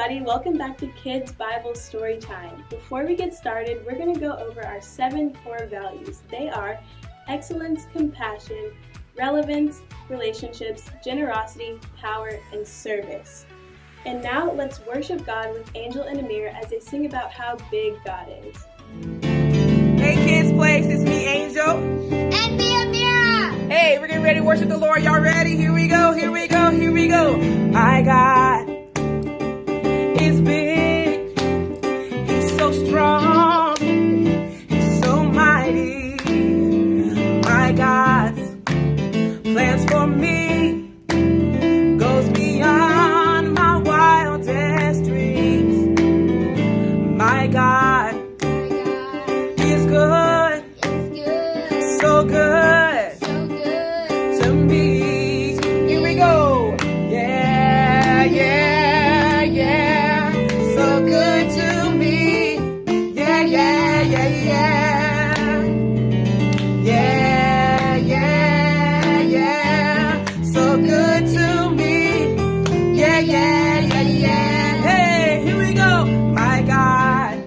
everybody, welcome back to Kids Bible Story Time. Before we get started, we're going to go over our 7 core values. They are excellence, compassion, relevance, relationships, generosity, power, and service. And now let's worship God with Angel and Amir as they sing about how big God is. Hey Kids Place, it's me Angel. And me Amira. Hey, we're getting ready to worship the Lord. Y'all ready? Here we go, here we go, here we go. My God is big. He's so strong. He's so mighty. My God's plans for me goes beyond my wildest dreams. My God is good, so good to me. Here we go. Yeah, yeah, yeah. So good to me. Yeah, yeah, yeah, yeah. Yeah, yeah, yeah. So good to me. Yeah, yeah, yeah, yeah. Hey, here we go. My God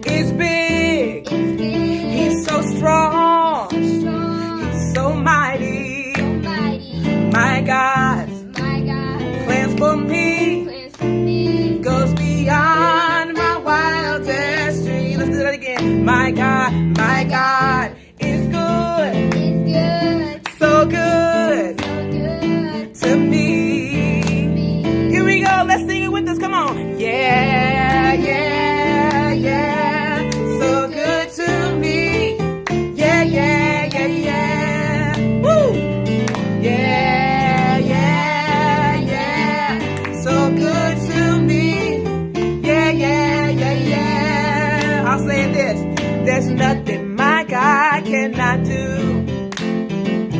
is big. He's so strong. He's so mighty. My God's plans for me goes beyond my wildest dreams. Let's do that again. My God is good, so good to me. Here we go. Let's sing it with us. Come on. Yeah, yeah, yeah. So good to me. Yeah, yeah, yeah, yeah. Woo! Yeah, yeah, yeah. So good to me. Yeah, yeah, yeah, yeah. I'll say this. There's nothing my God cannot do.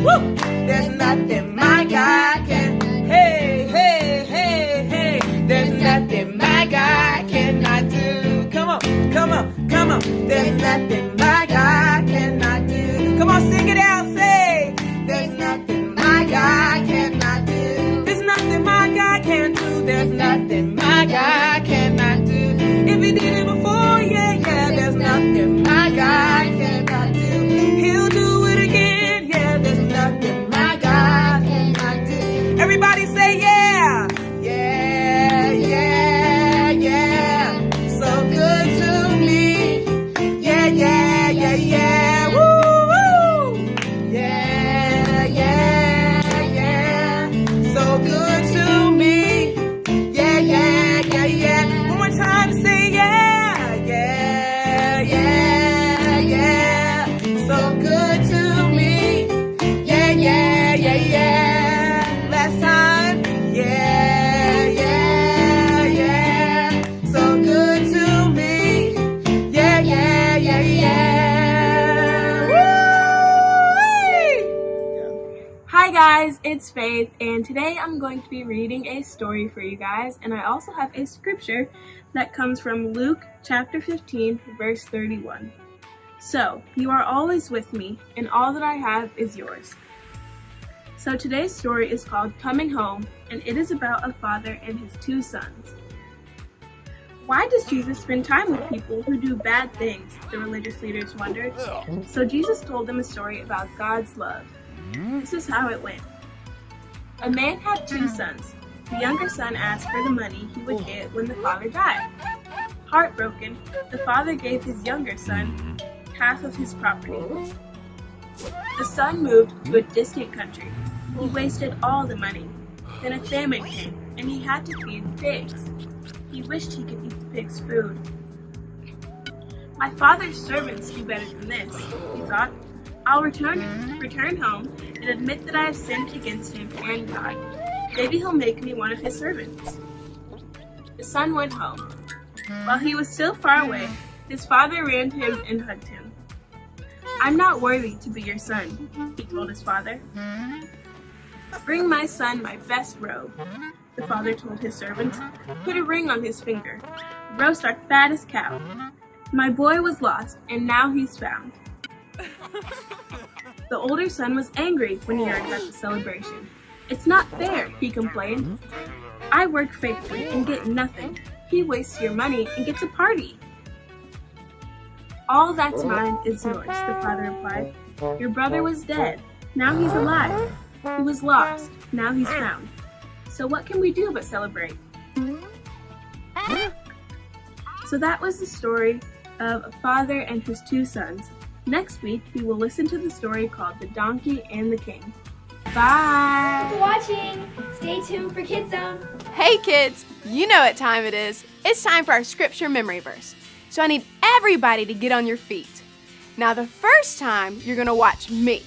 Woo! There's nothing my God can. Hey, hey, hey, hey. There's nothing my God cannot do. Come on, come on, come on. There's nothing my God cannot do. Come on, sing it out, say. There's nothing my God cannot do. There's nothing my God can do. There's nothing my God cannot do. If he did it before, yeah, yeah. There's nothing my God cannot do. He'll do it again, yeah. There's nothing my God cannot do. Everybody say yeah. Yeah, yeah, yeah. So good to me. Yeah, yeah, yeah, yeah. Woo, woo. Yeah, yeah, yeah. So good to me. Yeah, yeah, yeah, yeah. One more time, say yeah. Yeah, yeah, yeah. So good to me. Yeah, yeah, yeah, yeah. Last time. Yeah, yeah, yeah. So good to me. Yeah, yeah, yeah, yeah. Woo! Hi guys, it's Faith, and today I'm going to be reading a story for you guys, and I also have a scripture that comes from Luke chapter 15, verse 31. So, you are always with me, and all that I have is yours. So today's story is called Coming Home, and it is about a father and his 2 sons. Why does Jesus spend time with people who do bad things? The religious leaders wondered. So Jesus told them a story about God's love. This is how it went. A man had 2 sons. The younger son asked for the money he would get when the father died. Heartbroken, the father gave his younger son half of his property. The son moved to a distant country. He wasted all the money. Then a famine came, and he had to feed the pigs. He wished he could eat the pigs' food. My father's servants do better than this, he thought. I'll return home and admit that I have sinned against him and God. Maybe he'll make me one of his servants. The son went home. While he was still far away, his father ran to him and hugged him. I'm not worthy to be your son, he told his father. Bring my son my best robe, the father told his servants. Put a ring on his finger. Roast our fattest cow. My boy was lost, and now he's found. The older son was angry when he heard about the celebration. It's not fair, he complained. I work faithfully and get nothing. He wastes your money and gets a party." "All that's mine is yours," the father replied. "Your brother was dead. Now he's alive. He was lost. Now he's found. So what can we do but celebrate?" So that was the story of a father and his two sons. Next week, we will listen to the story called The Donkey and the King. Bye! Thanks for watching. Stay tuned for Kids Zone. Hey kids, you know what time it is. It's time for our scripture memory verse. So I need everybody to get on your feet. Now the first time, you're gonna watch me.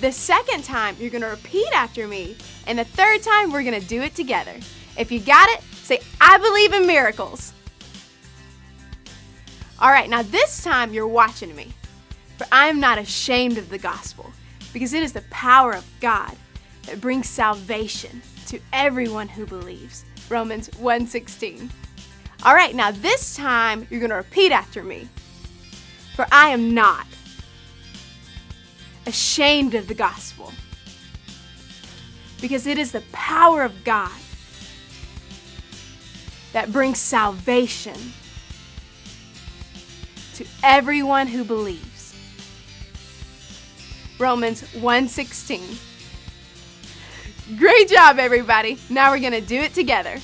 The second time, you're gonna repeat after me. And the third time, we're gonna do it together. If you got it, say, "I believe in miracles." All right, now this time you're watching me. "For I am not ashamed of the gospel, because it is the power of God that brings salvation to everyone who believes." Romans 1:16. All right, now this time you're going to repeat after me. "For I am not ashamed of the gospel, because it is the power of God that brings salvation to everyone who believes." Romans 1:16. Great job, everybody. Now we're going to do it together.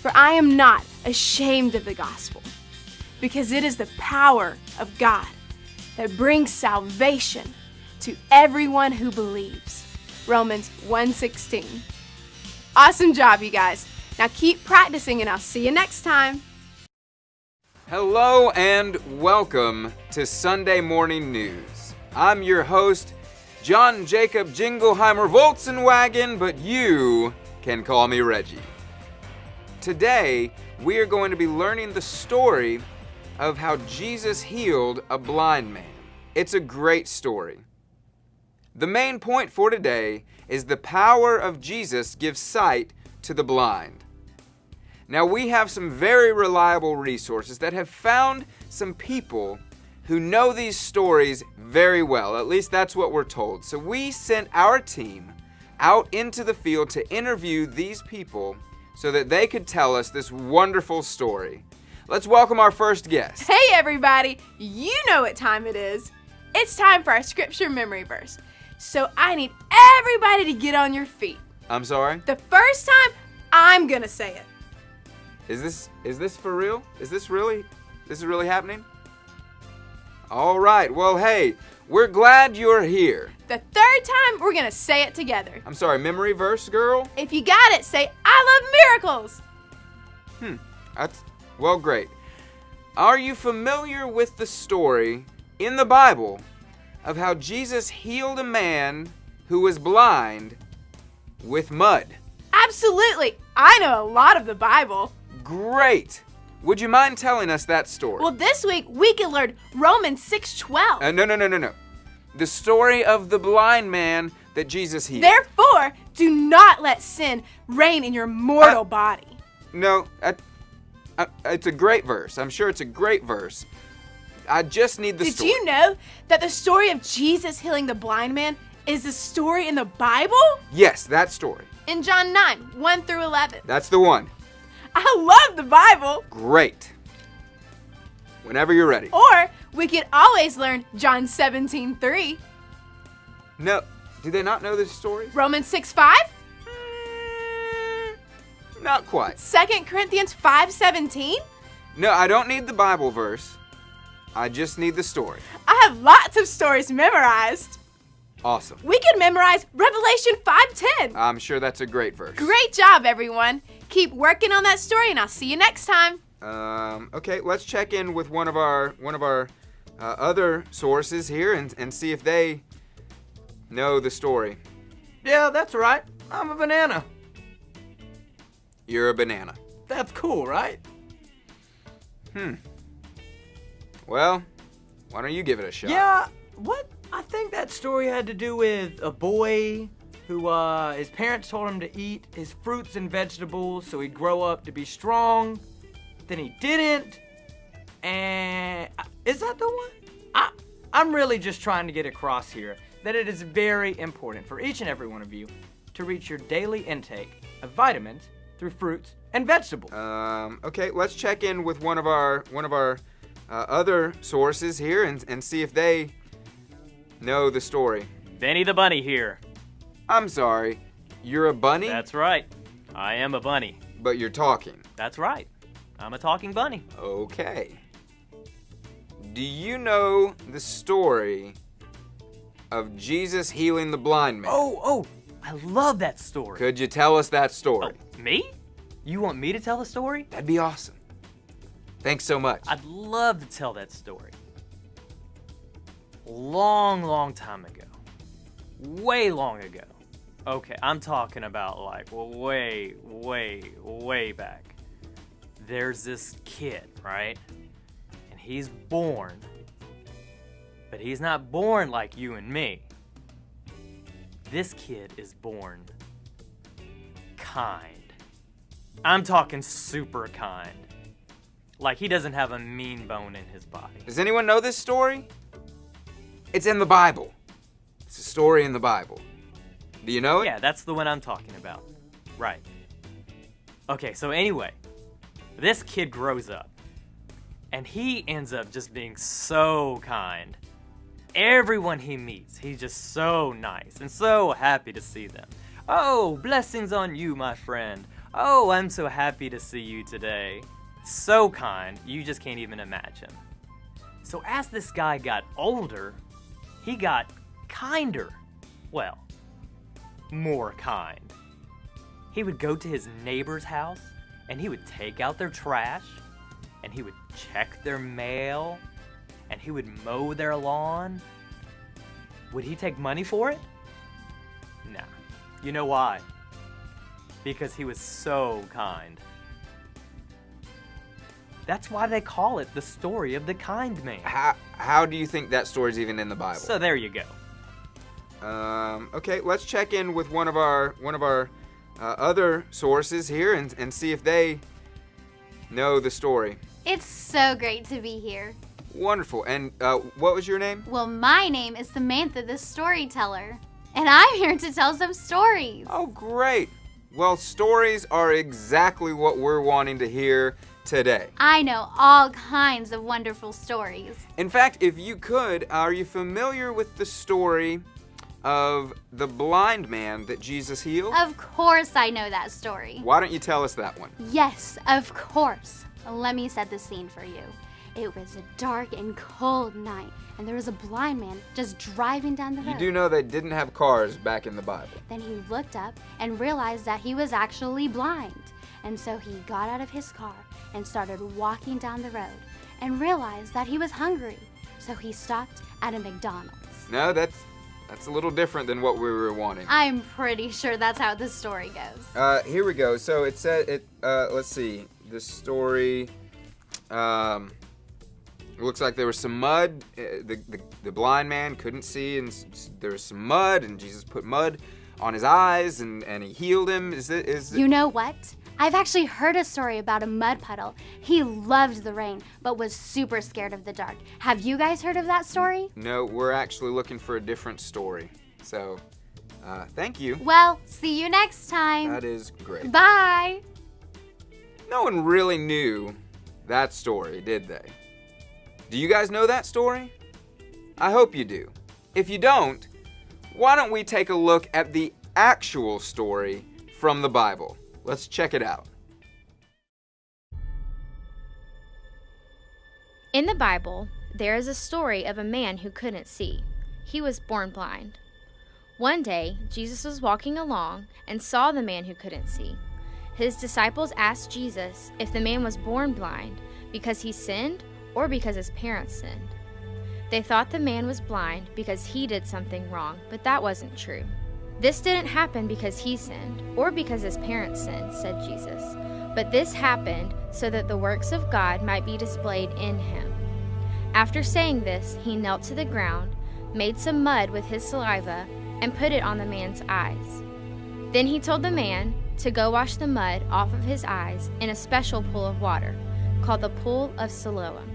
"For I am not ashamed of the gospel, because it is the power of God that brings salvation to everyone who believes." Romans 1:16. Awesome job, you guys. Now keep practicing, and I'll see you next time. Hello and welcome to Sunday Morning News. I'm your host, John Jacob Jingleheimer Volkswagen, but you can call me Reggie. Today, we are going to be learning the story of how Jesus healed a blind man. It's a great story. The main point for today is the power of Jesus gives sight to the blind. Now, we have some very reliable resources that have found some people who know these stories very well. At least that's what we're told. So we sent our team out into the field to interview these people so that they could tell us this wonderful story. Let's welcome our first guest. Hey, everybody. You know what time it is. It's time for our scripture memory verse. So I need everybody to get on your feet. I'm sorry? The first time, I'm going to say it. Is this for real? This is really happening? All right. Well, hey, we're glad you're here. The third time, we're going to say it together. I'm sorry, memory verse, girl? If you got it, say, "I love miracles." Well, great. Are you familiar with the story in the Bible of how Jesus healed a man who was blind with mud? Absolutely. I know a lot of the Bible. Great. Would you mind telling us that story? Well, this week we can learn Romans 6:12. No. The story of the blind man that Jesus healed. Therefore, do not let sin reign in your mortal body. No, it's a great verse. I'm sure it's a great verse. I just need the story. Did you know that the story of Jesus healing the blind man is the story in the Bible? Yes, that story. In John 9:1-11. That's the one. I love the Bible. Great. Whenever you're ready. Or we could always learn John 17:3. No, do they not know this story? Romans 6:5. Not quite. 2 Corinthians 5:17. No, I don't need the Bible verse. I just need the story. I have lots of stories memorized. Awesome. We could memorize Revelation 5:10. I'm sure that's a great verse. Great job, everyone. Keep working on that story, and I'll see you next time. Okay, let's check in with one of our other sources here and see if they know the story. Yeah, that's right. I'm a banana. You're a banana. That's cool, right? Well, why don't you give it a shot? Yeah, what? I think that story had to do with a boy who his parents told him to eat his fruits and vegetables so he'd grow up to be strong. Then he didn't. And is that the one? I'm really just trying to get across here that it is very important for each and every one of you to reach your daily intake of vitamins through fruits and vegetables. Okay, let's check in with one of our other sources here and see if they know the story. Benny the Bunny here. I'm sorry, you're a bunny? That's right. I am a bunny. But you're talking. That's right. I'm a talking bunny. Okay. Do you know the story of Jesus healing the blind man? Oh, I love that story. Could you tell us that story? Oh, me? You want me to tell the story? That'd be awesome. Thanks so much. I'd love to tell that story. Long time ago. Way long ago. Okay, I'm talking about like way back. There's this kid, right? And he's born. But he's not born like you and me. This kid is born kind. I'm talking super kind. Like he doesn't have a mean bone in his body. Does anyone know this story? It's in the Bible. It's a story in the Bible. Do you know it? Yeah, that's the one I'm talking about. Right. Okay, so anyway, this kid grows up, and he ends up just being so kind. Everyone he meets, he's just so nice and so happy to see them. Oh, blessings on you, my friend. Oh, I'm so happy to see you today. So kind, you just can't even imagine. So as this guy got older, he got kinder. Well, more kind. He would go to his neighbor's house and he would take out their trash and he would check their mail and he would mow their lawn. Would he take money for it? Nah. You know why? Because he was so kind. That's why they call it the story of the kind man. How do you think that story's even in the Bible? So there you go. Okay, let's check in with one of our other sources here and see if they know the story. It's so great to be here. Wonderful. And what was your name? Well, my name is Samantha the Storyteller, and I'm here to tell some stories. Oh, great. Well, stories are exactly what we're wanting to hear today. I know all kinds of wonderful stories. In fact, if you could, are you familiar with the story of the blind man that Jesus healed? Of course I know that story. Why don't you tell us that one? Yes, of course. Let me set the scene for you. It was a dark and cold night, and there was a blind man just driving down the road. You do know they didn't have cars back in the Bible. Then he looked up and realized that he was actually blind. And so he got out of his car and started walking down the road and realized that he was hungry. So he stopped at a McDonald's. No, that's a little different than what we were wanting. I'm pretty sure that's how the story goes. Here we go. So it said let's see. The story it looks like there was some mud. The blind man couldn't see, and there was some mud, and Jesus put mud on his eyes, and he healed him. You know what? I've actually heard a story about a mud puddle. He loved the rain, but was super scared of the dark. Have you guys heard of that story? No, we're actually looking for a different story. So, thank you. Well, see you next time. That is great. Bye. No one really knew that story, did they? Do you guys know that story? I hope you do. If you don't, why don't we take a look at the actual story from the Bible? Let's check it out. In the Bible, there is a story of a man who couldn't see. He was born blind. One day, Jesus was walking along and saw the man who couldn't see. His disciples asked Jesus if the man was born blind because he sinned or because his parents sinned. They thought the man was blind because he did something wrong, but that wasn't true. This didn't happen because he sinned or because his parents sinned, said Jesus. But this happened so that the works of God might be displayed in him. After saying this, he knelt to the ground, made some mud with his saliva, and put it on the man's eyes. Then he told the man to go wash the mud off of his eyes in a special pool of water, called the Pool of Siloam.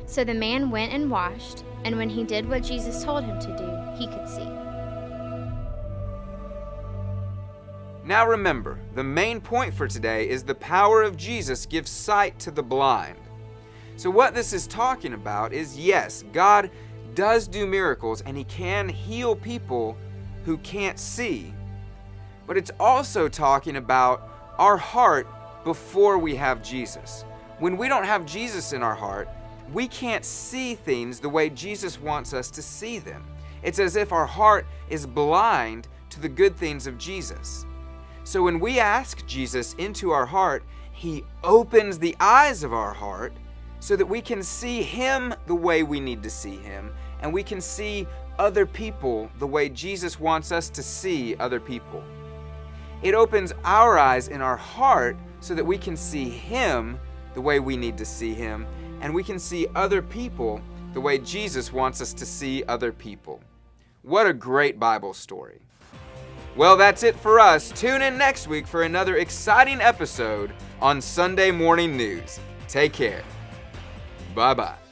So the man went and washed, and when he did what Jesus told him to do, he could see. Now remember, the main point for today is the power of Jesus gives sight to the blind. So what this is talking about is, yes, God does do miracles and He can heal people who can't see. But it's also talking about our heart before we have Jesus. When we don't have Jesus in our heart, we can't see things the way Jesus wants us to see them. It's as if our heart is blind to the good things of Jesus. So when we ask Jesus into our heart, He opens the eyes of our heart so that we can see Him the way we need to see Him, and we can see other people the way Jesus wants us to see other people. It opens our eyes in our heart so that we can see Him the way we need to see Him, and we can see other people the way Jesus wants us to see other people. What a great Bible story. Well, that's it for us. Tune in next week for another exciting episode on Sunday Morning News. Take care. Bye-bye.